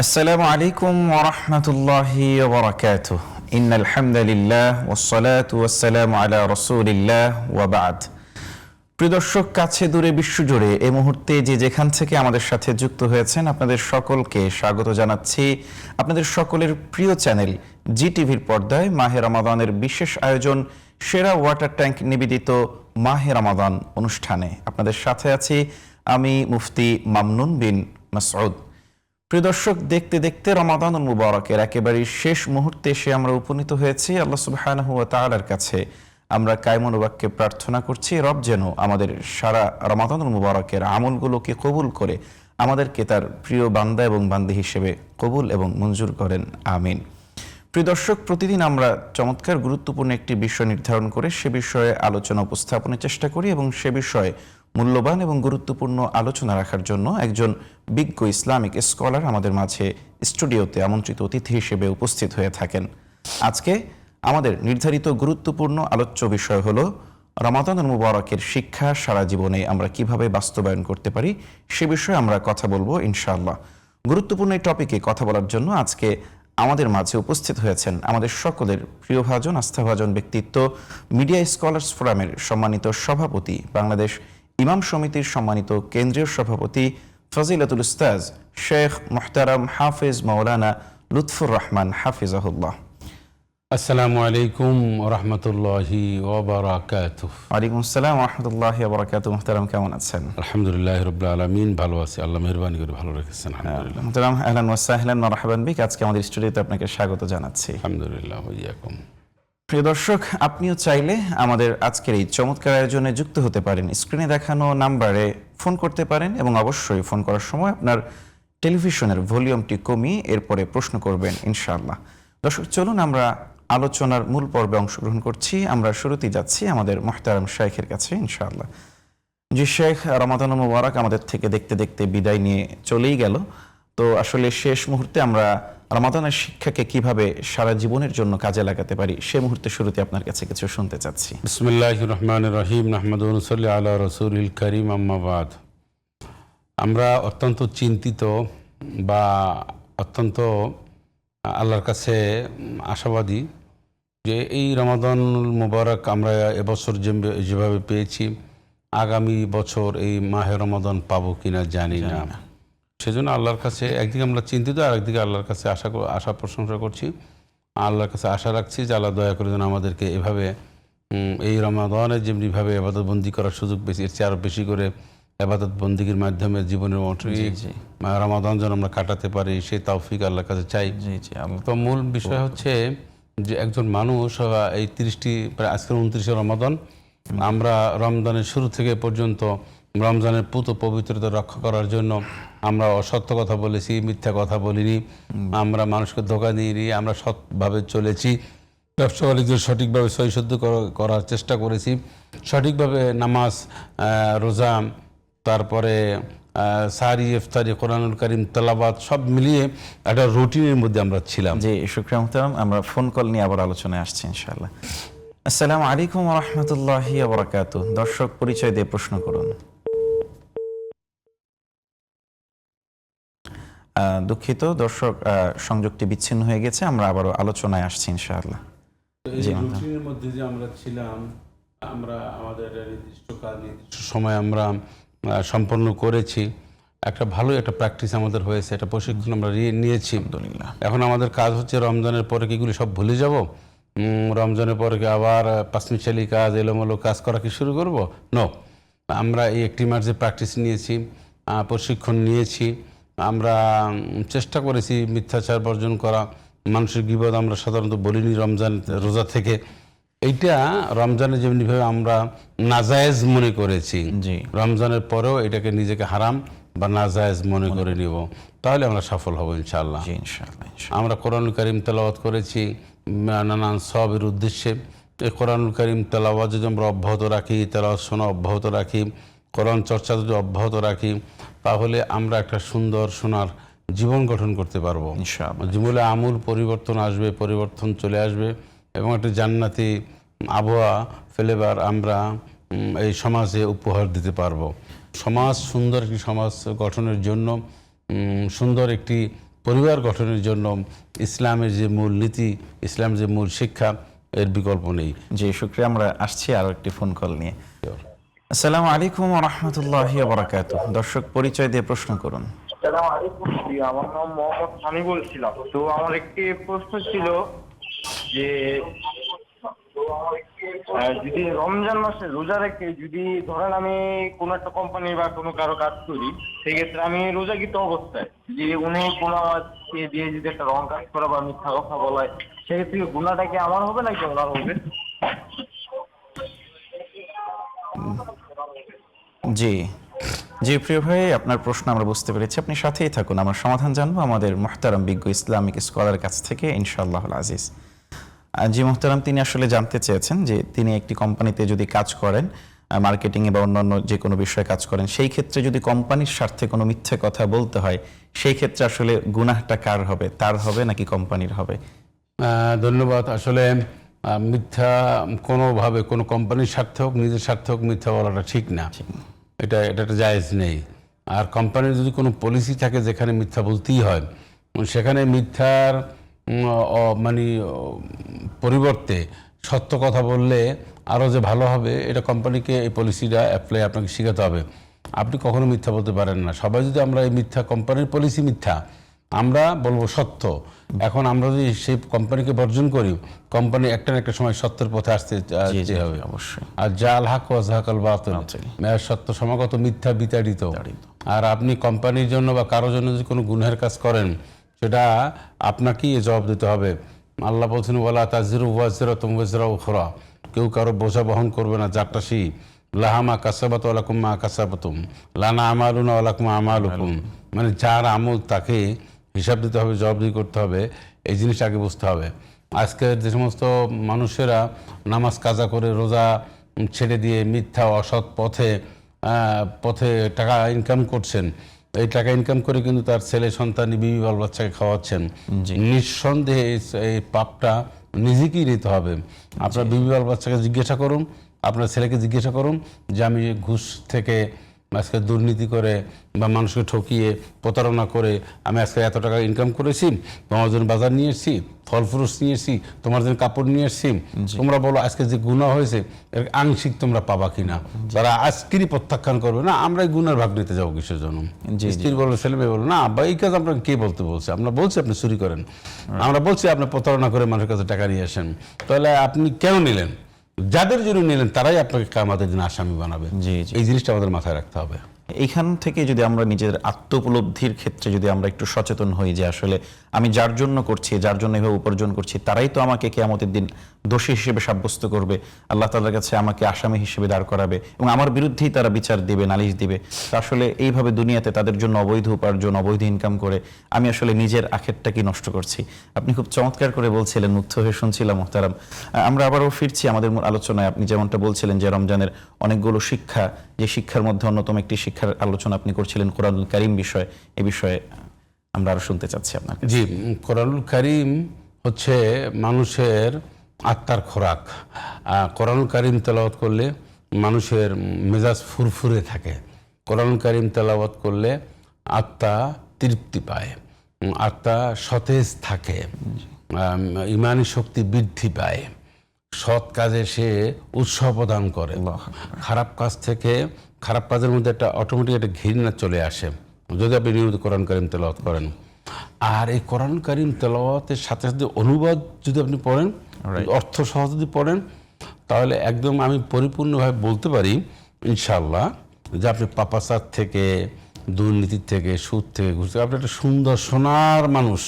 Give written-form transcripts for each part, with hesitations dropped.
আসসালামু আলাইকুম ওয়া রাহমাতুল্লাহি ওয়া বারাকাতুহু ইন্নাল হামদালিল্লাহ ওয়াস সালাতু ওয়াস সালামু আলা রাসূলিল্লাহ ওয়া বা'দ। প্রিয় দর্শক, কাছে দূরে বিশ্বজুড়ে এই মুহূর্তে যে যেখান থেকে আমাদের সাথে যুক্ত হয়েছেন আপনাদের সকলকে স্বাগত জানাচ্ছি আপনাদের সকলের প্রিয় চ্যানেল জি টিভির পর্দায় মাহে রমাদানের বিশেষ আয়োজন সেরা ওয়াটার ট্যাঙ্ক নিবেদিত মাহে রমাদান অনুষ্ঠানে। আপনাদের সাথে আছি আমি মুফতি মামনুন বিন মাসউদ। প্রিয় দর্শক, দেখতে দেখতে রমাদানুল মুবারকের একেবারে শেষ মুহূর্তে এসে আমরা উপনীত হয়েছি। আল্লাহ সুবহানাহু ওয়া তাআলার কাছে আমরা কায়মন বাক্যে প্রার্থনা করছি, রব যেন আমাদের সারা রমাদানুল মুবারকের আমলগুলোকে কবুল করে আমাদেরকে তার প্রিয় বান্দা এবং বান্দি হিসেবে কবুল এবং মঞ্জুর করেন, আমিন। প্রিয় দর্শক, প্রতিদিন আমরা চমৎকার গুরুত্বপূর্ণ একটি বিষয় নির্ধারণ করে সে বিষয়ে আলোচনা উপস্থাপনের চেষ্টা করি এবং সে বিষয়ে মূল্যবান এবং গুরুত্বপূর্ণ আলোচনা রাখার জন্য একজন বিজ্ঞ ইসলামিক স্কলার আমাদের মাঝে স্টুডিওতে আমন্ত্রিত অতিথি হিসেবে উপস্থিত হয়ে থাকেন। আজকে আমাদের নির্ধারিত গুরুত্বপূর্ণ আলোচ্য বিষয় হলো রমাদানুল মুবারকের শিক্ষা সারা জীবনে আমরা কিভাবে বাস্তবায়ন করতে পারি সে বিষয়ে আমরা কথা বলবো ইনশাআল্লাহ। গুরুত্বপূর্ণ এই টপিকে কথা বলার জন্য আজকে আমাদের মাঝে উপস্থিত হয়েছেন আমাদের সকলের প্রিয়ভাজন আস্থাভাজন ব্যক্তিত্ব, মিডিয়া স্কলার্স ফোরামের সম্মানিত সভাপতি, বাংলাদেশ ইমাম সমিতির সম্মানিত কেন্দ্রীয় সভাপতি ফজিলাতুল উস্তাজ শেখ মুহতারাম হাফিজ মাওলানা লুৎফুর রহমান হাফিজাহুল্লাহ। আসসালামু আলাইকুম ওয়া রাহমাতুল্লাহি ওয়া বারাকাতুহু। ওয়ালাইকুম আসসালাম ওয়া রাহমাতুল্লাহি ওয়া বারাকাতুহু। মুহতারাম, কেমন আছেন? আলহামদুলিল্লাহি রাব্বিল আলামিন, ভালো আছি, আল্লাহ মেহেরবানি করে ভালো রেখেছেন আলহামদুলিল্লাহ। মুহতারাম, আহলান ওয়া সাহলান মারহাবান বিক। আজকে আমাদের স্টুডিওতে আপনাকে স্বাগত জানাচ্ছি। আলহামদুলিল্লাহ ওয়া ইয়াকুম। প্রিয় দর্শক, আপনিও চাইলে আমাদের আজকের এই চমৎকার আয়োজনে যুক্ত হতে পারেন। স্ক্রিনে দেখানো নাম্বারে ফোন করতে পারেন এবং অবশ্যই ফোন করার সময় আপনার টেলিভিশনের ভলিউমটি কমিয়ে এরপরে প্রশ্ন করবেন ইনশাআল্লাহ। দর্শক, চলুন আমরা আলোচনার মূল পর্বে অংশগ্রহণ করছি। আমরা শুরুতেই যাচ্ছি আমাদের মুহতারাম শাইখের কাছে ইনশাআল্লাহ। জি শেখ, রমাদানুল মুবারক আমাদের থেকে দেখতে দেখতে বিদায় নিয়ে চলেই গেল। তো আসলে শেষ মুহূর্তে আমরা রমাদানের শিক্ষাকে কিভাবে সারা জীবনের জন্য কাজে লাগাতে পারি সে মুহূর্তে শুরুতে আপনার কাছে কিছু শুনতে চাচ্ছি। বিসমিল্লাহির রহমানির রহিম, নাহমাদুহু ওয়া নুসাল্লি আলা রাসূলিল কারীম, আম্মা বাদ। আমরা অত্যন্ত চিন্তিত বা অত্যন্ত আল্লাহর কাছে আশাবাদী যে এই রমাদানুল মুবারক আমরা এবছর যেভাবে পেয়েছি আগামী বছর এই মাহে রমাদান পাবো কিনা জানি না। সেজন্য আল্লাহর কাছে একদিকে আমরা চিন্তিত, আর একদিকে আল্লাহর কাছে আশা প্রশংসা করছি, আল্লাহর কাছে আশা রাখছি যে আল্লাহ দয়া করে যেন আমাদেরকে এভাবে এই রমাদানে যেমনিভাবে ইবাদত বন্দি করার সুযোগ পেয়েছি এর চেয়ে আরও বেশি করে ইবাদত বন্দিগির মাধ্যমে জীবনের রমাদান যেন আমরা কাটাতে পারি সেই তৌফিক আল্লাহর কাছে চাই। তো মূল বিষয় হচ্ছে যে একজন মানুষ এই 30টি প্রায় আজকের 29শে রমাদান, আমরা রমজানের শুরু থেকে পর্যন্ত রমজানের পবিত্রতা রক্ষা করার জন্য আমরা অসত্য কথা বলেছি, মিথ্যা কথা বলিনি, আমরা মানুষকে ধোঁকা দিইনি, আমরা সৎভাবে চলেছি, ব্যবসা বাণিজ্য সঠিকভাবে সহিশুদ্ধ করার চেষ্টা করেছি, সঠিকভাবে নামাজ, রোজা, তারপরে সারি, ইফতারি, কোরআনুল কারীম তেলাওয়াত সব মিলিয়ে একটা রুটিনের মধ্যে আমরা ছিলাম। জি শুকরিয়া মুহতারাম। আমরা ফোন কল নিয়ে আবার আলোচনায় আসছি ইনশাআল্লাহ। আসসালামু আলাইকুম ওয়া রাহমাতুল্লাহি ওয়া বারাকাতুহু। দর্শক, পরিচয় দিয়ে প্রশ্ন করুন। দুঃখিত দর্শক, সংযোগটি বিচ্ছিন্ন হয়ে গেছে, আমরা আবারও আলোচনায় আসছি ইনশাআল্লাহ। এই রুটিনের মধ্যে যে আমরা ছিলাম, আমরা আমাদের নির্দিষ্ট কাজ নির্দিষ্ট সময় আমরা সম্পন্ন করেছি, একটা ভালো একটা প্র্যাকটিস আমাদের হয়েছে, একটা প্রশিক্ষণ আমরা নিয়েছি আলহামদুলিল্লাহ। এখন আমাদের কাজ হচ্ছে রমজানের পরে কি এগুলি সব ভুলে যাব? রমজানের পরে কি আবার পাঁচমিশালি কাজ, এলোমেলো কাজ করা কি শুরু করব? নো, আমরা এই একটি মাস যে প্র্যাকটিস নিয়েছি, প্রশিক্ষণ নিয়েছি, আমরা চেষ্টা করেছি মিথ্যাচার বর্জন করা, মানুষের গীবত আমরা সাধারণত বলিনি রমজান রোজা থেকে। এইটা রমজানে যেমনিভাবে আমরা নাজায়েজ মনে করেছি, রমজানের পরেও এটাকে নিজেকে হারাম বা নাজায়েজ মনে করে নিব, তাহলে আমরা সফল হব ইনশাআল্লাহ। আমরা কোরআনুল কারীম তেলাওয়াত করেছি নানান সওয়াবের উদ্দেশ্যে। এই কোরআনুল কারীম তেলাওয়াত যদি আমরা অব্যাহত রাখি, তেলাওয়াত শোনা অব্যাহত রাখি, কোরআন চর্চা যদি অব্যাহত রাখি, তাহলে আমরা একটা সুন্দর সোনার জীবন গঠন করতে পারবো ইনশাআল্লাহ। জীবনে আমূল পরিবর্তন আসবে, পরিবর্তন চলে আসবে এবং একটা জান্নাতি আবহাওয়া ফ্লেভার আমরা এই সমাজে উপহার দিতে পারবো। সমাজ সুন্দর একটি সমাজ গঠনের জন্য সুন্দর একটি পরিবার গঠনের জন্য ইসলামের যে মূল নীতি, ইসলাম যে মূল শিক্ষা, এর বিকল্প নেই। জি, শুক্রিয়া। আমরা আসছি আরো একটি ফোন কল নিয়ে। আসসালামু আলাইকুম ওয়া রাহমাতুল্লাহি ওয়া বারাকাতুহু। দর্শক পরিচয় দিয়ে প্রশ্ন করুন। আসসালামু আলাইকুম। আমার নাম মোহাম্মদ সামি বলছিলাম। তো আমার একটি প্রশ্ন ছিল যে যদি রমজান মাসে রোজা রেখে যদি ধরেন আমি কোনো একটা কোম্পানি বা কোনো কারো কাজ করি, সেই ক্ষেত্রে আমি রোজাকৃত অবস্থায় যদি উনি কোনো দিয়ে যদি একটা রং কাজ করা বা মিথ্যা কথা বলায়, সেক্ষেত্রে গুনাহটা কি আমার হবে নাকি ওনার হবে? জি জি, প্রিয় ভাই, আপনার প্রশ্ন আমরা বুঝতে পেরেছি। আপনি সাথেই থাকুন, আমরা সমাধান জানবো আমাদের মুহতারাম বিজ্ঞ ইসলামিক স্কলারের কাছ থেকে ইনশাআল্লাহুল আজিজ। জি মুহতারাম, তিনি আসলে জানতে চেয়েছেন যে তিনি একটি কোম্পানিতে যদি কাজ করেন, মার্কেটিংয়ে বা অন্যান্য যে কোনো বিষয়ে কাজ করেন, সেই ক্ষেত্রে যদি কোম্পানির স্বার্থে কোনো মিথ্যে কথা বলতে হয়, সেই ক্ষেত্রে আসলে গুনাহটা কার হবে, তার হবে নাকি কোম্পানির হবে? ধন্যবাদ। আসলে মিথ্যা কোনোভাবে কোনো কোম্পানির স্বার্থে হোক, নিজের স্বার্থে হোক, মিথ্যা বলাটা ঠিক না। এটা একটা জায়েজ নেই। আর কোম্পানির যদি কোনো পলিসি থাকে যেখানে মিথ্যা বলতেই হয়, সেখানে মিথ্যার মানে পরিবর্তে সত্য কথা বললে আরও যে ভালো হবে, এটা কোম্পানিকে এই পলিসিটা অ্যাপ্লাই আপনাকে শেখাতে হবে। আপনি কখনো মিথ্যা বলতে পারেন না। সবাই যদি আমরা এই মিথ্যা, কোম্পানির পলিসি মিথ্যা, আমরা বলবো সত্য। এখন আমরা যদি সেই কোম্পানিকে বর্জন করি, কোম্পানি একটা না একটা সময় সত্যের পথে আসতে হবে অবশ্যই। আর জাল হাক ওয়া যাহাকাল বাতিল, সত্য সমাগত, মিথ্যা বিতাড়িত। আর আপনি কোম্পানির জন্য বা কারোর জন্য যদি কোনো গুনহের কাজ করেন, সেটা আপনাকেই জবাব দিতে হবে। আল্লাহ বলছেন ওয়ালা তাজিরু ওয়াজিরাতুম ওয়াজরা উখরা, কেউ কারো বোঝা বহন করবে না, যারটাসি লাহামা কাসাবাত ওয়ালাকুম মা কাসাবাতুম লানা আমালুনা ওয়ালাকুম আমালুকুম, মানে যার আমল তাকে হিসাব দিতে হবে, জবাবদিহি করতে হবে। এই জিনিসটা আগে বুঝতে হবে। আজকের যে সমস্ত মানুষেরা নামাজ কাজা করে রোজা ছেড়ে দিয়ে মিথ্যা অসৎ পথে টাকা ইনকাম করছেন, এই টাকা ইনকাম করে কিন্তু তার ছেলে সন্তান, বিবি বাল বাচ্চাকে খাওয়াচ্ছেন, নিঃসন্দেহে এই পাপটা নিজেকেই নিতে হবে। আপনার বিবি বাল বাচ্চাকে জিজ্ঞাসা করুন, আপনার ছেলেকে জিজ্ঞাসা করুন যে আমি ঘুষ থেকে আজকে দুর্নীতি করে বা মানুষকে ঠকিয়ে প্রতারণা করে আমি আজকে এত টাকা ইনকাম করেছি, তোমার জন্য বাজার নিয়ে এসেছি, ফল ফ্রুটস নিয়ে এসেছি, তোমার জন্য কাপড় নিয়ে এসেছি, তোমরা বলো আজকে যে গুনাহ হয়েছে এর আংশিক তোমরা পাবা কিনা। তারা আজকেরই প্রত্যাখ্যান করবে না, আমরা এই গুনার ভাগ নিতে যাবো কিসের জন্য। স্ত্রী বলো, ছেলে মেয়ে বলো, না আব্বা এই কাজ আপনাকে কে বলতে বলছে? আমরা বলছি আপনি চুরি করেন, আমরা বলছি আপনি প্রতারণা করে মানুষের কাছে টাকা নিয়ে আসেন, তাহলে আপনি কেন নিলেন? যাদের জন্য নিলেন তারাই আপনাকে কিয়ামতের দিন আসামি বানাবে। এই জিনিসটা আমাদের মাথায় রাখতে হবে। এইখান থেকে যদি আমরা নিজের আত্ম উপলব্ধির ক্ষেত্রে যদি আমরা একটু সচেতন হই যে আসলে আমি যার জন্য করছি, যার জন্য এভাবে উপার্জন করছি, তারাই তো আমাকে কিয়ামতের দিন দোষী হিসেবে সাব্যস্ত করবে, আল্লাহ তাআলার কাছে আমাকে আসামি হিসেবে দাঁড় করাবে এবং আমার বিরুদ্ধেই তারা বিচার দিবে, নালিশ দিবে। তো আসলে এইভাবে দুনিয়াতে তাদের জন্য অবৈধ উপার্জন, অবৈধ ইনকাম করে আমি আসলে নিজের আখেরটাকে নষ্ট করছি। আপনি খুব চমৎকার করে বলছিলেন, মুগ্ধ হয়ে শুনছিলাম মুহতারাম। আমরা আবারও ফিরছি আমাদের মূল আলোচনায়। আপনি যেমনটা বলছিলেন যে রমজানের অনেকগুলো শিক্ষা, যে শিক্ষার মধ্যে অন্যতম একটি শিক্ষার আলোচনা আপনি করছিলেন কোরআনুল কারীম বিষয়, এই বিষয়ে আমরা আরো শুনতে চাচ্ছি আপনার কাছে। জি, কোরআনুল কারীম হচ্ছে মানুষের আত্মার খোরাক। কোরআনুল কারীম তেলাওয়াত করলে মানুষের মেজাজ ফুরফুরে থাকে। কোরআনুল কারীম তেলাওয়াত করলে আত্মা তৃপ্তি পায়, আত্মা সতেজ থাকে, ইমানি শক্তি বৃদ্ধি পায়, সৎ কাজে সে উৎসাহ প্রদান করে। খারাপ কাজ থেকে, খারাপ কাজের মধ্যে একটা অটোমেটিক একটা ঘৃণা চলে আসে যদি আপনি নিয়মিত কোরআন কারীম তেলাওয়াত করেন। আর এই কোরআন কারীম তেলাওয়াতের সাথে সাথে অনুবাদ যদি আপনি পড়েন, অর্থ সহ যদি পড়েন, তাহলে একদম আমি পরিপূর্ণভাবে বলতে পারি ইনশাআল্লাহ যে আপনি পাপাচার থেকে, দুর্নীতির থেকে, সুদ থেকে, ঘুষ থেকে, আপনি একটা সুন্দর সোনার মানুষ,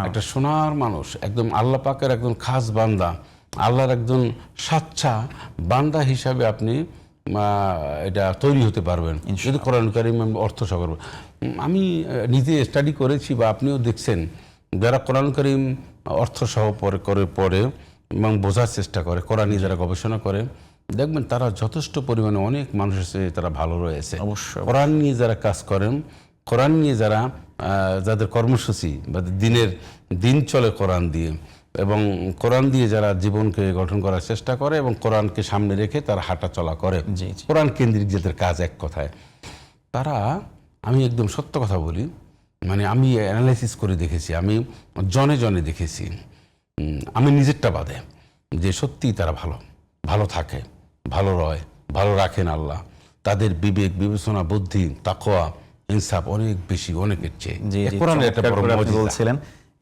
একটা সোনার মানুষ, একদম আল্লাহ পাকের একদম খাস বান্দা, আল্লাহর একজন সাচ্চা বান্দা হিসাবে আপনি এটা তৈরি হতে পারবেন যদি কোরআন কারীম অর্থ সহ। আমি নিজে স্টাডি করেছি বা আপনিও দেখছেন, যারা কোরআন কারীম অর্থ সহ পড়ে এবং বোঝার চেষ্টা করে, কোরআন নিয়ে যারা গবেষণা করে, দেখবেন তারা যথেষ্ট পরিমাণে অনেক মানুষের সাথে তারা ভালো রয়েছে। অবশ্যই কোরআন নিয়ে যারা কাজ করেন, কোরআন নিয়ে যারা যাদের কর্মসূচি বা দিন চলে কোরআন দিয়ে, এবং কোরআন দিয়ে যারা জীবনকে গঠন করার চেষ্টা করে এবং কোরআনকে সামনে রেখে তারা হাঁটা চলা করে, কোরআন কেন্দ্রিক যাদের কাজ, এক কথায় তারা, আমি একদম সত্য কথা বলি, মানে আমি অ্যানালাইসিস করে দেখেছি, আমি জনে জনে দেখেছি, আমি নিজেরটা বাদে, যে সত্যিই তারা ভালো ভালো থাকে, ভালো রয়, ভালো রাখেন আল্লাহ। তাদের বিবেক, বিবেচনা, বুদ্ধি, তাকওয়া, ইনসাফ অনেক বেশি, অনেকের চেয়ে। জি জি, কোরআনের একটা চমৎকার বড় করে আপনি মুজিজা। বলছিলেন,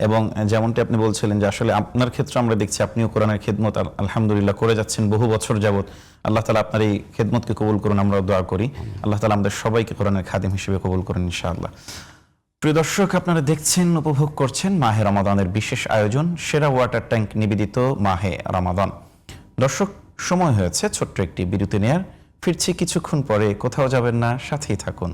এবং যেমনটি আপনি বলছিলেন যে আসলে আপনার ক্ষেত্রে আমরা দেখছি আপনিও কোরআনের খেদমত আলহামদুলিল্লাহ করে যাচ্ছেন বহু বছর যাবত। আল্লাহ তাআলা আপনার এই খেদমতকে কবুল করুন, আমরাও দোয়া করি আল্লাহ তাআলা আমাদের সবাইকে কোরআনের খাদিম হিসেবে কবুল করেন ইনশাআল্লাহ। প্রিয় দর্শক, আপনারা দেখছেন, উপভোগ করছেন মাহে রমাদানের বিশেষ আয়োজন সেরা ওয়াটার ট্যাঙ্ক নিবেদিত মাহে রমাদান। দর্শক, সময় হয়েছে ছোট্ট একটি বিরতি নেয়ার। ফিরছি কিছুক্ষণ পরে, কোথাও যাবেন না, সাথেই থাকুন।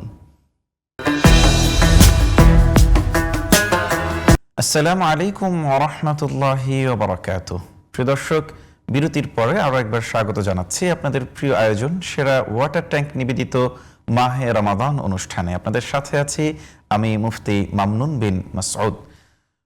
আসসালামু আলাইকুম ওয়া রাহমাতুল্লাহি ওয়া বারাকাতুহু। প্রিয় দর্শক, বিরতির পরে আরো একবার স্বাগত জানাচ্ছি আপনাদের প্রিয় আয়োজন সেরা ওয়াটার ট্যাঙ্ক নিবেদিত মাহে রমাদান অনুষ্ঠানে। আপনাদের সাথে আছি আমি মুফতি মামনুন বিন মাসউদ।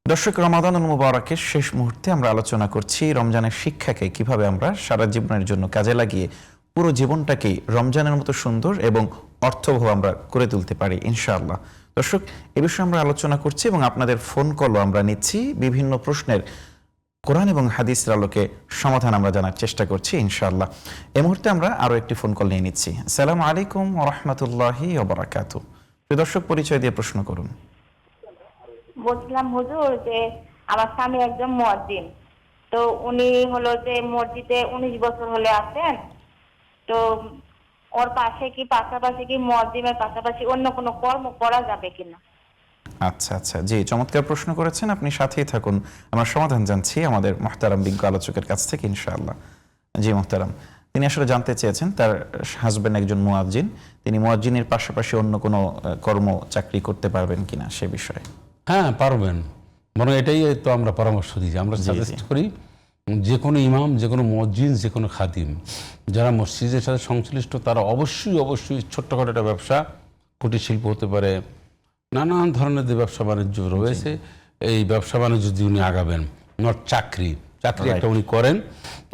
দর্শক, রমাদানুল মুবারকের শেষ মুহূর্তে আমরা আলোচনা করছি রমজানের শিক্ষাকে কিভাবে আমরা সারা জীবনের জন্য কাজে লাগিয়ে পুরো জীবনটাকেই রমজানের মতো সুন্দর এবং অর্থবহ আমরা করে তুলতে পারি ইনশাআল্লাহ। দর্শক, এ বিষয়ে আমরা আলোচনা করছি এবং আপনাদের ফোন কলও আমরা নিচ্ছি। বিভিন্ন প্রশ্নের কোরআন এবং হাদিসের আলোকে সমাধান আমরা জানার চেষ্টা করছি ইনশাআল্লাহ। এই মুহূর্তে আমরা আরো একটি ফোন কল নিয়ে নিচ্ছি। আসসালামু আলাইকুম ওয়া রাহমাতুল্লাহি ওয়া বারাকাতুহু। প্রিয় দর্শক, পরিচয় দিয়ে প্রশ্ন করুন। বলছিলাম হুজুর যে আমার স্বামী একজন মুয়াজ্জিন, তো উনি হলো যে মসজিদে 19 বছর হলে আছেন, তো ওর পাশাপাশি কি মুয়াজ্জিনের পাশাপাশি অন্য কোনো কর্ম করা যাবে কিনা? আচ্ছা আচ্ছা, জি, চমৎকার প্রশ্ন করেছেন, আপনি সাথেই থাকুন, আমরা সমাধান জানছি আমাদের মুহতারাম বিজ্ঞ আলোচকের কাছ থেকে ইনশাআল্লাহ। জি মুহতারাম, তিনি আসলে জানতে চেয়েছেন তার হাজবেন্ড একজন মুয়াজ্জিন, তিনি মুয়াজ্জিনের পাশাপাশি অন্য কোনো কর্ম চাকরি করতে পারবেন কিনা সে বিষয়ে। হ্যাঁ, পারবেন। বরং এটাই তো আমরা পরামর্শ দিই, আমরা সাজেস্ট করি যে কোনো ইমাম, যে কোনো মুয়াজ্জিন, যে কোনো খাদিম যারা মসজিদের সাথে সংশ্লিষ্ট তারা অবশ্যই ছোট্টখাটো একটা ব্যবসা, কুটির শিল্প হতে পারে, নানান ধরনের যে ব্যবসা বাণিজ্য রয়েছে, এই ব্যবসা বাণিজ্য যদি উনি আগাবেন, নট চাকরি একটা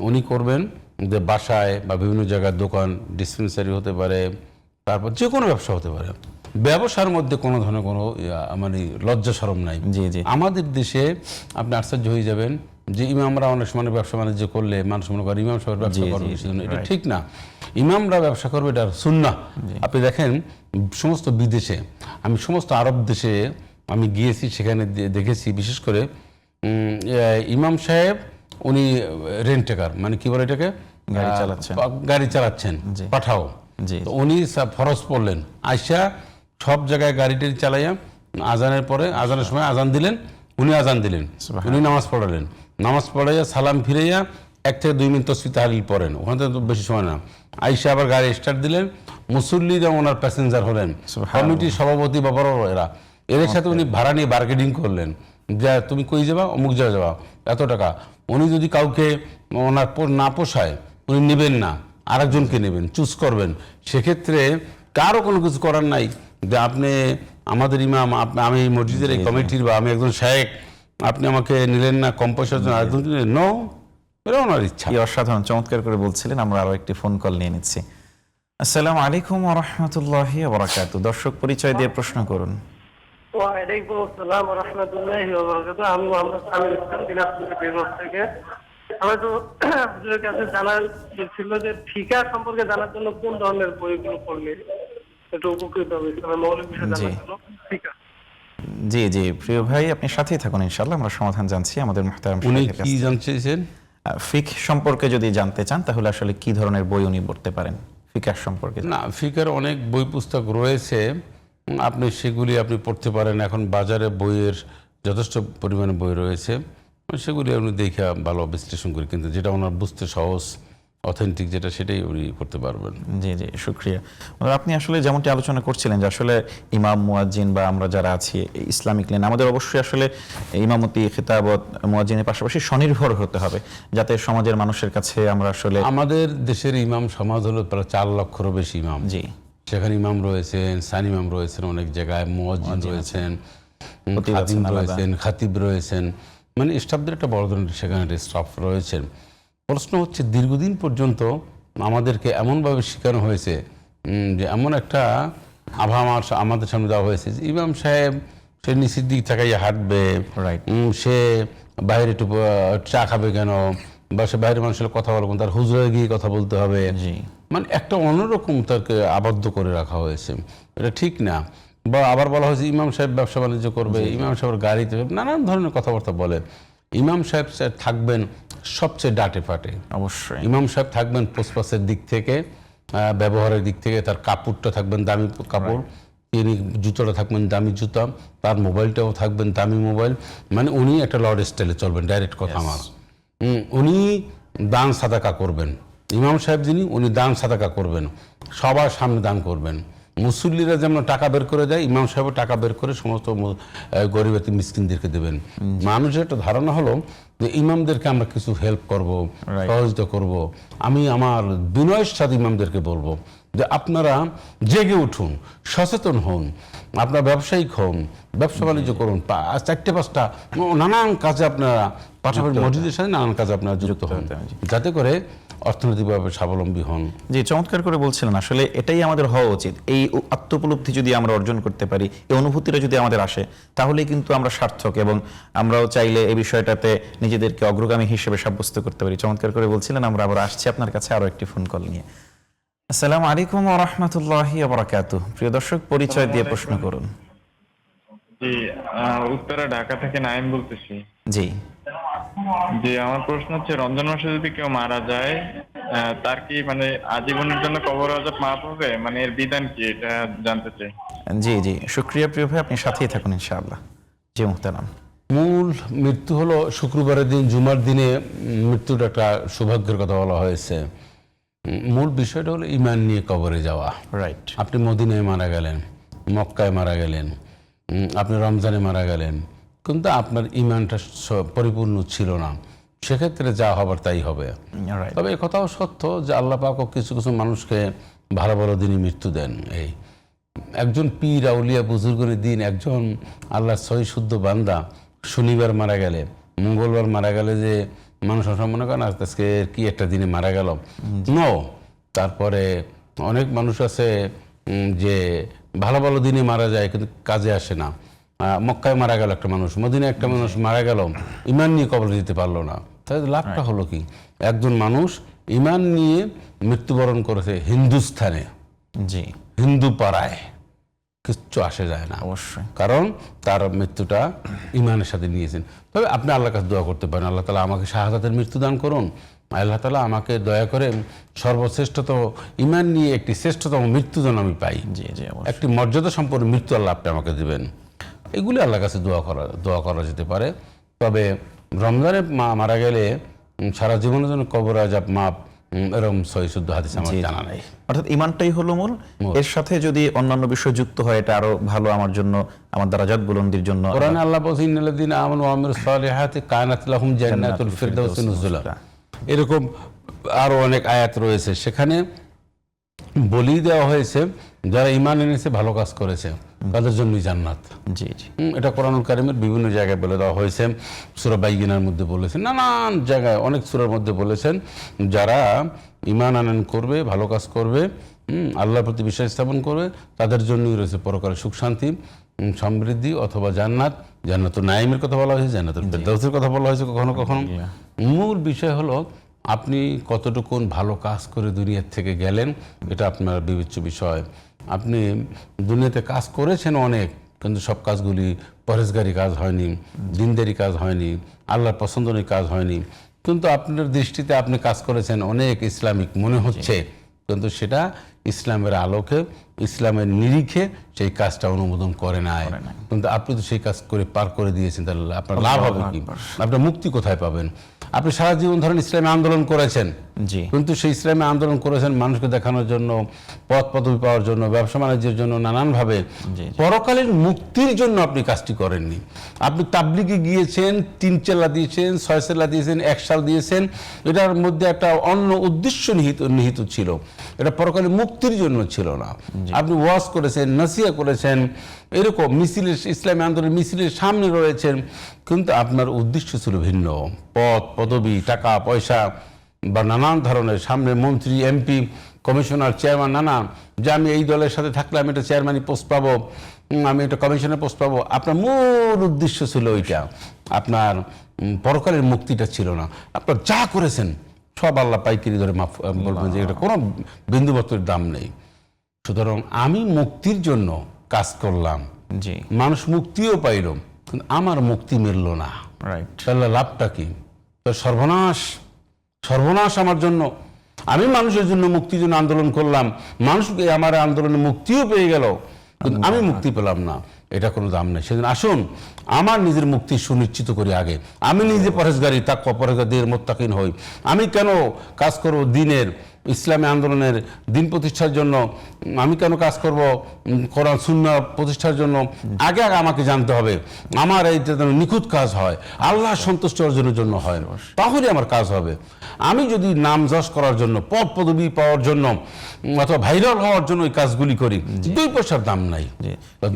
উনি করবেন যে বাসায় বা বিভিন্ন জায়গায় দোকান, ডিসপেন্সারি হতে পারে, তারপর যে কোনো ব্যবসা হতে পারে। ব্যবসার মধ্যে কোনো ধরনের কোনো মানে লজ্জা শরম নাই। জি জি, আমাদের দেশে আপনি আশ্চর্য হয়ে যাবেন যে ইমামরা অনেক সময় ব্যবসা বাণিজ্য করলে মানুষ মনে করে ইমাম সাহেব ব্যবসা করবে, এটা ঠিক না। ইমামরা ব্যবসা করবে, এটা সুন্নাহ। আপনি দেখেন সমস্ত বিদেশে, আমি সমস্ত আরব দেশে আমি গিয়েছি, সেখানে দেখেছি বিশেষ করে ইমাম সাহেব উনি রেন্টেকার, মানে কি বলে এটাকে, গাড়ি চালাচ্ছেন, পাঠাও। তো উনি ফরজ পড়লেন, আইসা সব জায়গায় গাড়িটি চালাইয়া আজানের পরে, আজানের সময় আজান দিলেন, উনি আজান দিলেন, উনি নামাজ পড়ালেন, নামাজ পড়াইয়া সালাম ফিরাইয়া 1 থেকে 2 মিনিট তাসবিহ তাহলিল পড়েন, ওখানে তো বেশি সময় না। আইসা আবার গাড়ি স্টার্ট দিলেন, মুসল্লিরা ওনার প্যাসেঞ্জার হলেন, কমিটির সভাপতি বা বড় এদের সাথে উনি ভাড়া নিয়ে বার্গেনিং করলেন যে তুমি কই যাবা, অমুক জায়গায় যাবা, এত টাকা। উনি যদি কাউকে ওনার না পোষায় উনি নেবেন না, আরেকজনকে নেবেন, চুজ করবেন। সেক্ষেত্রে কারো কোনো কিছু করার নাই যে আপনি আমাদের ইমাম, আমি মসজিদের এই কমিটির বা আমি একজন শায়েখ, আপনি আমাকে নিলেন না কম পয়সার জন্য, আরেকজনকে নিলেন, নো, এটা ওনার ইচ্ছা। অসাধারণ, চমৎকার করে বলছিলেন। আমরা আরো একটি ফোন কল নিয়ে নিচ্ছি। আসসালামু আলাইকুম ওয়া রাহমাতুল্লাহি ওয়া বারাকাতুহু। দর্শক, পরিচয় দিয়ে প্রশ্ন করুন। ওয়ালাইকুম আসসালাম ওয়া রাহমাতুল্লাহি ওয়া বারাকাতুহু। আমি মোহাম্মদ সামির ইসলাম, দিনাজপুর থেকে। আমার তো হুজুরের কাছে জানার ছিল যে ফিকাহ সম্পর্কে জানার জন্য কোন ধরনের বইগুলো পড়লে একটু উপকৃত হবে, মৌলিক বিষয় জানার জন্য ফিকাহ। জি জি, প্রিয় ভাই, আপনি সাথেই থাকুন ইনশাআল্লাহ, আমরা সমাধান জানছি আমাদের মুহতারাম উনি শাইখের কাছ কি থেকে। জানতে চেয়েছেন? ফিকহ সম্পর্কে যদি জানতে চান তাহলে আসলে কি ধরনের বই উনি পড়তে পারেন ফিকহ সম্পর্কে? না, ফিকার অনেক বই পুস্তক রয়েছে, আপনি সেগুলি আপনি পড়তে পারেন। এখন বাজারে বইয়ের যথেষ্ট পরিমাণে বই রয়েছে, সেগুলি আপনি দেখে ভালো বিশ্লেষণ করি, কিন্তু যেটা ওনার বুঝতে সহজ, অথেন্টিক যেটা, সেটাই উনি করতে পারবেন। জি জি, শুকরিয়া। আপনি আসলে যেমনটি আলোচনা করছিলেন যে আসলে ইমাম, মুয়াজ্জিন বা আমরা যারা আছি ইসলামিক লাইন, আমাদের অবশ্যই আসলে ইমামতি, খিতাবত, মুয়াজ্জিনের পাশাপাশি স্বনির্ভর হতে হবে, যাতে সমাজের মানুষের কাছে আমরা আসলে, আমাদের দেশের ইমাম সমাজ হলো প্রায় 4 লক্ষেরও বেশি ইমাম। জি, সেখানে ইমাম রয়েছেন, সানি ইমাম রয়েছেন, অনেক জায়গায় মুয়াজ্জিন রয়েছেন, খাতিব রয়েছেন, খাতিব রয়েছেন, মানে স্টাফদের একটা বড় ধরনের সেখানে স্টাফ রয়েছেন। প্রশ্ন হচ্ছে দীর্ঘদিন পর্যন্ত আমাদেরকে এমনভাবে শেখানো হয়েছে যে এমন একটা আভা আমাদের সামনে দেওয়া হয়েছে যে ইমাম সাহেব সে নিচের দিক তাকাইয়া হাঁটবে, Right. সে বাইরে একটু চা খাবে কেন, বা সে বাইরের মানুষের কথা বলবো, তার হুজুরে গিয়ে কথা বলতে হবে, জি। মানে একটা অন্যরকম তাকে আবদ্ধ করে রাখা হয়েছে, এটা ঠিক না। বা আবার বলা হয়েছে ইমাম সাহেব ব্যবসা বাণিজ্য করবে, ইমাম সাহেবের গাড়িতে, নানান ধরনের কথাবার্তা বলে। ইমাম সাহেব থাকবেন সবচেয়ে ডাটে ফাটে, অবশ্যই। ইমাম সাহেব থাকবেন পোস্টপাসের দিক থেকে, ব্যবহারের দিক থেকে, তার কাপড়টা থাকবেন দামি কাপড়, তিনি জুতোটা থাকবেন দামি জুতা, তার মোবাইলটাও থাকবেন দামি মোবাইল, মানে উনি একটা লর্ড স্টাইলে চলবেন, ডাইরেক্ট কথা আমার। উনি দান সাদাকা করবেন, ইমাম সাহেব যিনি উনি দান সাদাকা করবেন, সবার সামনে দান করবেন। মুসল্লিরা যেমন টাকা বের করে দেয়, ইমাম সাহেবও টাকা বের করে সমস্ত গরিব এতিম মিসকিনদেরকে দেবেন। মানুষের একটা ধারণা হলো যে ইমামদেরকে আমরা কিছু হেল্প করব, সহযোগিতা করব। আমি আমার বিনয়ের সাথে ইমামদেরকে বলবো যে আপনারা জেগে উঠুন, সচেতন হন, আপনার ব্যবসায়িক হন, ব্যবসা বাণিজ্য করুন, 4-5টা নানান কাজে আপনারা পাশাপাশি মসজিদের সাথে নানান কাজে আপনারা যুক্ত হন, যাতে করে অর্থনৈতিকভাবে স্বাবলম্বী হন। জি, চমৎকার করে বলছিলেন। আসলে এটাই আমাদের হওয়া উচিত। এই আত্মোপলব্ধি যদি আমরা অর্জন করতে পারি, এই অনুভূতিটা যদি আমাদের আসে, তাহলেই কিন্তু আমরা সার্থক, এবং আমরাও চাইলে এই বিষয়টাতে নিজেদেরকে অগ্রগামী হিসেবে সাব্যস্ত করতে পারি। চমৎকার করে বলছিলেন। আমরা আবার আসছি আপনার কাছে আরো একটি ফোন কল নিয়ে। আসসালামু আলাইকুম ওয়া রাহমাতুল্লাহি ওয়া বারাকাতুহু। প্রিয় দর্শক, পরিচয় দিয়ে প্রশ্ন করুন। জি, উত্তরা ঢাকা থেকে নাইম বলতেছি। জি। জি, আমার প্রশ্ন হচ্ছে রমজান মাসে যদি কেউ মারা যায়, তার কি মানে আজীবনের জন্য কবর আযাব মাফ হবে? মানে এর বিধান কি, এটা জানতে চাই। জি জি, শুকরিয়া প্রিয় ভাই, আপনি সাথেই থাকুন ইনশাআল্লাহ। জি মুহতারাম। মূল মৃত্যু হলো শুক্রবারের দিন, জুমার দিনে মৃত্যুর একটা সৌভাগ্যের কথা বলা হয়েছে। মূল বিষয়টা হলো ঈমান নিয়ে কবরে যাওয়া। রাইট। আপনি মদিনায় মারা গেলেন, মক্কায় মারা গেলেন, আপনি রমজানে মারা গেলেন, কিন্তু আপনার ঈমানটা পরিপূর্ণ ছিল না, সেক্ষেত্রে যা হবার তাই হবে। তবে এই কথাও সত্য যে আল্লাহ পাক কিছু কিছু মানুষকে ভালো ভালো দিনই মৃত্যু দেন। এই একজন পীর আউলিয়া বুজুর্গের দিন, একজন আল্লাহর সহি শুদ্ধ বান্দা শনিবার মারা গেলে, মঙ্গলবার মারা গেলে যে মানুষ মনে করেন আজকে কি একটা দিনে মারা গেল, নো। তারপরে অনেক মানুষ আছে যে ভালো ভালো দিনে মারা যায় কিন্তু কাজে আসে না। মক্কায় মারা গেল একটা মানুষ, মদিনায় একটা মানুষ মারা গেল, ঈমান নিয়ে কবর দিতে পারলো না, তাহলে লাভটা হলো কি? একজন মানুষ ঈমান নিয়ে মৃত্যুবরণ করেছে হিন্দুস্থানে, জি, হিন্দু পাড়ায়, কিচ্ছু আসে যায় না অবশ্যই, কারণ তার মৃত্যুটা ঈমানের সাথে নিয়েছেন। তবে আপনি আল্লাহর কাছে দোয়া করতে পারেন, আল্লাহ তাআলা আমাকে শাহাদাতের মৃত্যু দান করুন, আল্লাহ তাআলা আমাকে দয়া করে সর্বশ্রেষ্ঠতম ঈমান নিয়ে একটি শ্রেষ্ঠতম মৃত্যু যেন আমি পাই, জি জি, অবশ্যই। একটি মর্যাদা সম্পন্ন মৃত্যু আল্লাহ আপনি আমাকে দেবেন। এগুলি আল্লাহর কাছে দোয়া করা যেতে পারে। তবে রমজানে মারা গেলে সারা জীবনের জন্য কবর আযাব মাপ, এরকম সহিহ শুদ্ধ হাদিস আমার জানা নাই। অর্থাৎ ঈমানটাই হলো মূল, এর সাথে যদি অন্যান্য বিষয় যুক্ত হয় এটা আরো ভালো আমার জন্য, আমার দারাজাত বুলন্দির জন্য। কোরআনে আল্লাহ বলেছেন ইন্নাল্লাযীনা আমানু ওয়া আমিলুস সালিহাতি কানাত লাহুম জান্নাতুল ফিরদাউসি নুজুলা। এরকম আরো অনেক আয়াত রয়েছে, সেখানে বলি দেওয়া হয়েছে যারা ঈমান এনেছে, ভালো কাজ করেছে, তাদের জন্যই জান্নাত। জি জি, এটা কোরআনুল কারীমের বিভিন্ন জায়গায় বলে দেওয়া হয়েছে। সূরা বাইয়িনার মধ্যে বলেছেন, নানান জায়গায় অনেক সূরার মধ্যে বলেছেন যারা ঈমান আনয়ন করবে, ভালো কাজ করবে, আল্লাহর প্রতি বিশ্বাস স্থাপন করবে, তাদের জন্যই রয়েছে পরকালে সুখ শান্তি, সমৃদ্ধি অথবা জান্নাত। জান্নাতুন নাঈমের কথা বলা হয়েছে, জান্নাতুল ফিরদাউসের কথা বলা হয়েছে কখনো কখনো। মূল বিষয় হলো আপনি কতটুকুন ভালো কাজ করে দুনিয়ার থেকে গেলেন, এটা আপনার বিবেচ্য বিষয়। আপনি দুনিয়াতে কাজ করেছেন অনেক, কিন্তু সব কাজগুলি পরেজগারি কাজ হয়নি, দিনদারি কাজ হয়নি, আল্লাহর পছন্দনীয় কাজ হয়নি, কিন্তু আপনার দৃষ্টিতে আপনি কাজ করেছেন অনেক ইসলামিক মনে হচ্ছে, কিন্তু সেটা ইসলামের আলোকে, ইসলামের নিরিখে সেই কাজটা অনুমোদন করে নাই। কিন্তু আপনি তো সেই কাজ করে পার করে দিয়েছেন, তাহলে আপনার লাভ হবে কি? আপনার মুক্তি কোথায় পাবেন? আপনি সারা জীবন ধরেন ইসলামী আন্দোলন করেছেন, জি, কিন্তু সেই ইসলামী আন্দোলন করেছেন মানুষকে দেখানোর জন্য, পদ পদবি পাওয়ার জন্য, ব্যবসা বাণিজ্যের জন্য, নানানভাবে। পরকালীন মুক্তির জন্য আপনি কাজটি করেননি। আপনি তাবলিগে গিয়েছেন, 3 চেল্লা দিয়েছেন, 6 চেল্লা দিয়েছেন, 1 সাল দিয়েছেন, এটার মধ্যে একটা অন্য উদ্দেশ্য নিহিত ছিল, এটা পরকালীন মুক্তির জন্য ছিল না। আপনি ওয়াজ করেছেন, নসিহা করেছেন, এরকম মিছিলের, ইসলামী আন্দোলনের মিছিলের সামনে রয়েছেন, কিন্তু আপনার উদ্দেশ্য ছিল ভিন্ন, পদ পদবি, টাকা পয়সা বা নানান ধরনের, সামনে মন্ত্রী, এমপি, কমিশনার, চেয়ারম্যান, নানা, যে আমি এই দলের সাথে থাকলে আমি একটা চেয়ারম্যানই পোস্ট পাবো, আমি একটা কমিশনের পোস্ট পাবো, আপনার মূল উদ্দেশ্য ছিল ওইটা, আপনার পরকালের মুক্তিটা ছিল না। আপনার যা করেছেন সব আল্লাহ পাইকারি ধরে মাফ বলবেন যে এটা কোনো বিন্দুমাত্রের দাম নেই। সুতরাং আমি মুক্তির জন্য কাজ করলাম, জি, মানুষ মুক্তিও পাইল, কিন্তু আমার মুক্তি মিলল না, রাইট। তাহলে লাভটা কি? তো সর্বনাশ, সর্বনাশ আমার জন্য। আমি মানুষের জন্য মুক্তির জন্য আন্দোলন করলাম, মানুষকে আমার আন্দোলনে মুক্তিও পেয়ে গেল, কিন্তু আমি মুক্তি পেলাম না, এটা কোনো দাম নেই। সেদিন আসুন আমার নিজের মুক্তি সুনিশ্চিত করি আগে। আমি নিজে পরেশগারী, তাকওয়া পরেশগারীর মুত্তাকিন হই। আমি কেন কাজ করব দিনের, ইসলামী আন্দোলনের দিন প্রতিষ্ঠার জন্য? আমি কেন কাজ করব কোরআন সুন্নাহ প্রতিষ্ঠার জন্য? আগে আগে আমাকে জানতে হবে আমার এইটা যেন নিখুঁত কাজ হয়, আল্লাহর সন্তুষ্টি অর্জনের জন্য হয়, তাহলে আমার কাজ হবে। আমি যদি নাম যশ করার জন্য, পদ পদবি পাওয়ার জন্য অথবা ভাইরাল হওয়ার জন্য এই কাজগুলি করি, 2 পয়সার দাম নাই।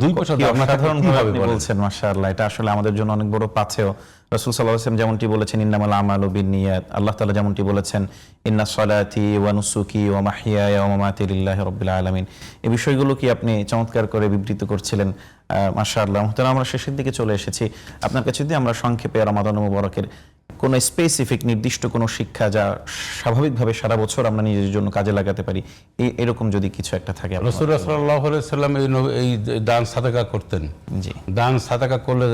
2 পয়সার দাম না থাকলে কিভাবে বলেন? বলছেন মাশাআল্লাহ, এটা আসলে আমাদের জন্য অনেক বড় পাথেয়। রাসূল সাল্লাল্লাহু আলাইহি ওয়াসাল্লাম যেমনটি বলেছেন ইন্নামাল আমালু বিন্নিয়াত, আল্লাহ তাআলা যেমনটি বলেছেন ইন্না সলাতি ওয়া নুসুকি ওয়া মাহইয়ায়া ওয়া মামাতি লিল্লাহি রাব্বিল আলামিন। এই বিষয়গুলো কি আপনি চমৎকার করে বিবৃত করছিলেন মাশাআল্লাহ। মুহতারাম, আমরা শেষের দিকে চলে এসেছি। আপনার কাছে যদি আমরা সংক্ষেপে রমাদান মুবারকের কোনো স্পেসিফিক নির্দিষ্ট কোনো শিক্ষা যা স্বাভাবিকভাবে সারা বছর আমরা নিজের জন্য কাজে লাগাতে পারি, এরকম যদি কিছু একটা থাকে। রাসূল সাল্লাল্লাহু আলাইহি সাল্লাম এই দান সাদাকা করতেন। জি, দান সাদাকা করলে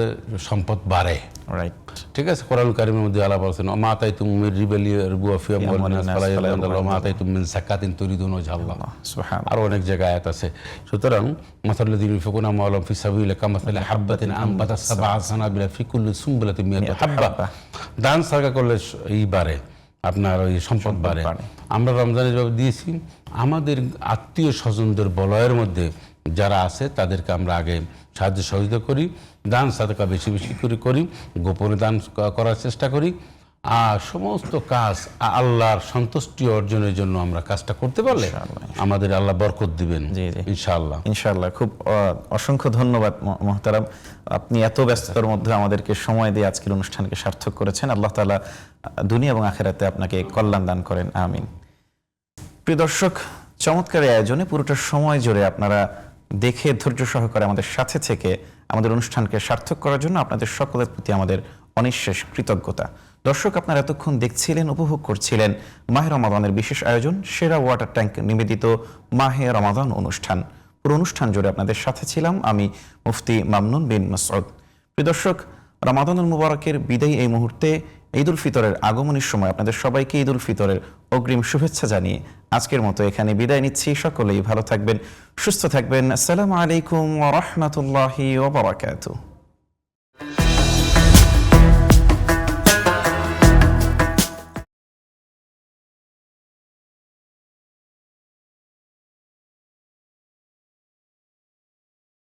সম্পদ বাড়ে, রাইট। ঠিক আছে। কোরআন কারীমের মধ্যে আল্লাহ বলেছেন মা আতাইতুম মির রিবালি রবুয়া ফি আমওয়ালিন নাস ফালা ইয়াদাল্লাহু মা আতাইতুম মিন যাকাতিন তুরিদুন ওয়াজহাল্লাহ। সুবহানাল্লাহ। আর অনেক জায়গায় আয়াত আছে। সুতরাং মাসাল্লাযিনা ইউনফিকুনা আমওয়ালাহুম ফি সাবিলিল্লাহি কামাসালি হাববাতিন আমবাতাস সাবআ সানাবিলা ফি কুল্লি সুমবুলাতিন মিয়াতু হাব্বা। দান সাদাকা করলে এই বাড়ে, আপনার ওই সম্পদ বাড়ে। আমরা রমজানে জবাব দিয়েছি, আমাদের আত্মীয় স্বজনদের বলয়ের মধ্যে যারা আছে তাদেরকে আমরা আগে সাহায্য সহযোগিতা করি, দান সাদাকা বেশি বেশি করে করি, গোপনে দান করার চেষ্টা করি। আর সমস্ত কাজ আল্লাহর সন্তুষ্টি অর্জনের জন্য আমরা কাজটা করতে পারলে আমাদের আল্লাহ বরকত দিবেন ইনশাআল্লাহ। ইনশাআল্লাহ। খুব অসংখ্য ধন্যবাদ মুহতারাম, আপনি এত ব্যস্ততার মধ্যে আমাদেরকে সময় দিয়ে আজকের অনুষ্ঠানকে সার্থক করেছেন। আল্লাহ তাআলা দুনিয়া এবং আখিরাতে আপনাকে কল্যাণ দান করেন, আমিন। প্রিয় দর্শক, চমৎকার আয়োজনে পুরোটা সময় জুড়ে আপনারা দেখে ধৈর্য সহকারে আমাদের সাথে থেকে আমাদের অনুষ্ঠানকে সার্থক করার জন্য আপনাদের সকলের প্রতি আমাদের অনিঃশেষ কৃতজ্ঞতা। দর্শক, আপনারা এতক্ষণ দেখছিলেন, উপভোগ করছিলেন মাহে রমাদানের বিশেষ আয়োজন সেরা ওয়াটার ট্যাঙ্ক নিবেদিত মাহে রমাদান অনুষ্ঠান। পুরো অনুষ্ঠান জুড়ে আপনাদের সাথে ছিলাম আমি মুফতি মামনুন বিন মাসউদ। প্রিয় দর্শক, রমাদানুল মুবারকের বিদায়ী এই মুহূর্তে ঈদ উল ফিতরের আগমনের সময় আপনাদের সবাইকে ঈদ উল ফিতরের অগ্রিম শুভেচ্ছা জানিয়ে আজকের মতো এখানে বিদায় নিচ্ছি। সকলেই ভালো থাকবেন, সুস্থ থাকবেন। আসসালামু আলাইকুম ওয়া রাহমাতুল্লাহি ওয়া বারাকাতুহু।